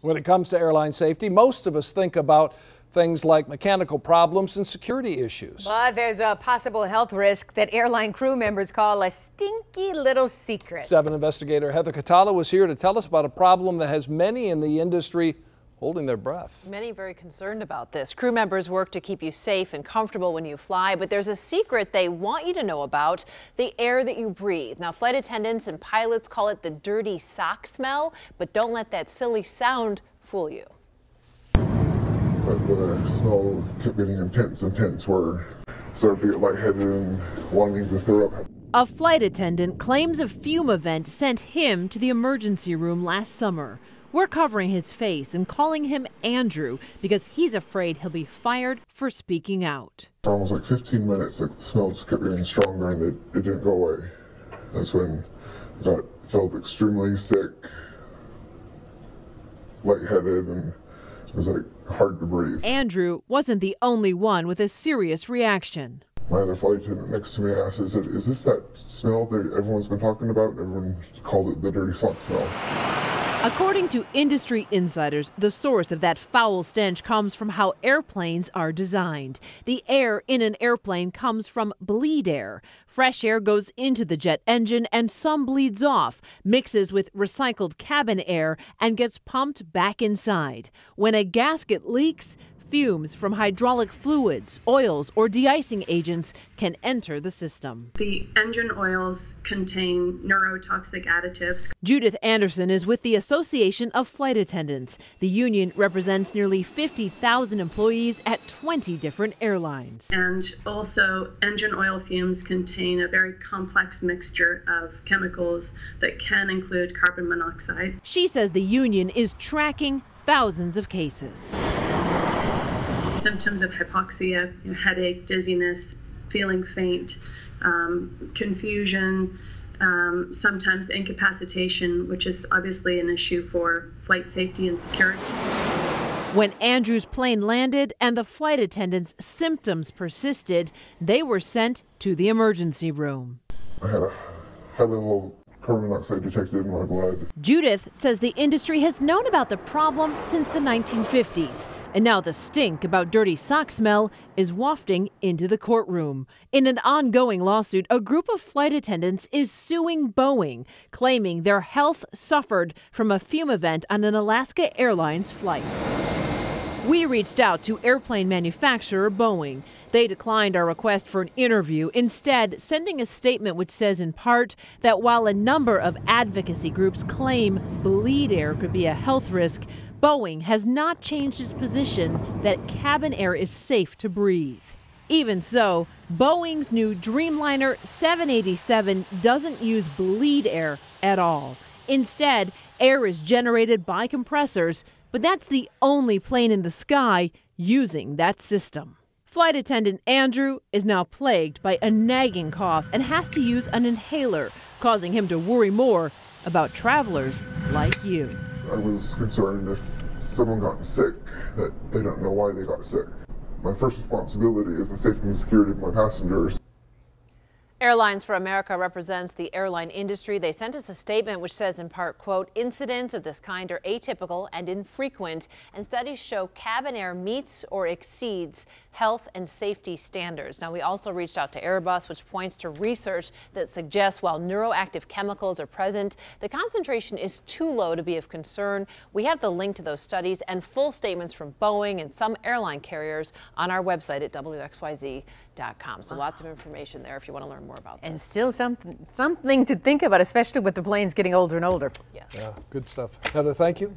When it comes to airline safety, most of us think about things like mechanical problems and security issues. But there's a possible health risk that airline crew members call a stinky little secret. 7 investigator Heather Catala was here to tell us about a problem that has many in the industry holding their breath. Many very concerned about this. Crew members work to keep you safe and comfortable when you fly, but there's a secret they want you to know about: the air that you breathe. Now, flight attendants and pilots call it the dirty sock smell, but don't let that silly sound fool you. But the smell kept getting intense where I started to get lightheaded and wanting to throw up. A flight attendant claims a fume event sent him to the emergency room last summer. We're covering his face and calling him Andrew because he's afraid he'll be fired for speaking out. For almost like 15 minutes, like the smell just kept getting stronger and it didn't go away. That's when I felt extremely sick, lightheaded, and it was like hard to breathe. Andrew wasn't the only one with a serious reaction. My other flight attendant next to me asked, is this that smell that everyone's been talking about? Everyone called it the dirty sock smell. According to industry insiders, the source of that foul stench comes from how airplanes are designed. The air in an airplane comes from bleed air. Fresh air goes into the jet engine and some bleeds off, mixes with recycled cabin air, and gets pumped back inside. When a gasket leaks, fumes from hydraulic fluids, oils, or de-icing agents can enter the system. The engine oils contain neurotoxic additives. Judith Anderson is with the Association of Flight Attendants. The union represents nearly 50,000 employees at 20 different airlines. And also, engine oil fumes contain a very complex mixture of chemicals that can include carbon monoxide. She says the union is tracking thousands of cases. Symptoms of hypoxia, headache, dizziness, feeling faint, confusion, sometimes incapacitation, which is obviously an issue for flight safety and security. When Andrew's plane landed and the flight attendant's symptoms persisted, they were sent to the emergency room. I had a high level of carbon monoxide detected in my blood. Judith says the industry has known about the problem since the 1950s, and now the stink about dirty sock smell is wafting into the courtroom. In an ongoing lawsuit, a group of flight attendants is suing Boeing, claiming their health suffered from a fume event on an Alaska Airlines flight. We reached out to airplane manufacturer Boeing. They declined our request for an interview, instead sending a statement which says in part that while a number of advocacy groups claim bleed air could be a health risk, Boeing has not changed its position that cabin air is safe to breathe. Even so, Boeing's new Dreamliner 787 doesn't use bleed air at all. Instead, air is generated by compressors, but that's the only plane in the sky using that system. Flight attendant Andrew is now plagued by a nagging cough and has to use an inhaler, causing him to worry more about travelers like you. I was concerned if someone got sick, that they don't know why they got sick. My first responsibility is the safety and security of my passengers. Airlines for America represents the airline industry. They sent us a statement which says in part, quote, incidents of this kind are atypical and infrequent, and studies show cabin air meets or exceeds health and safety standards. Now, we also reached out to Airbus, which points to research that suggests while neuroactive chemicals are present, the concentration is too low to be of concern. We have the link to those studies and full statements from Boeing and some airline carriers on our website at WXYZ.com. So lots of information there if you want to learn more about this. And still something to think about, especially with the planes getting older and older. Yes. Yeah, good stuff. Heather, thank you.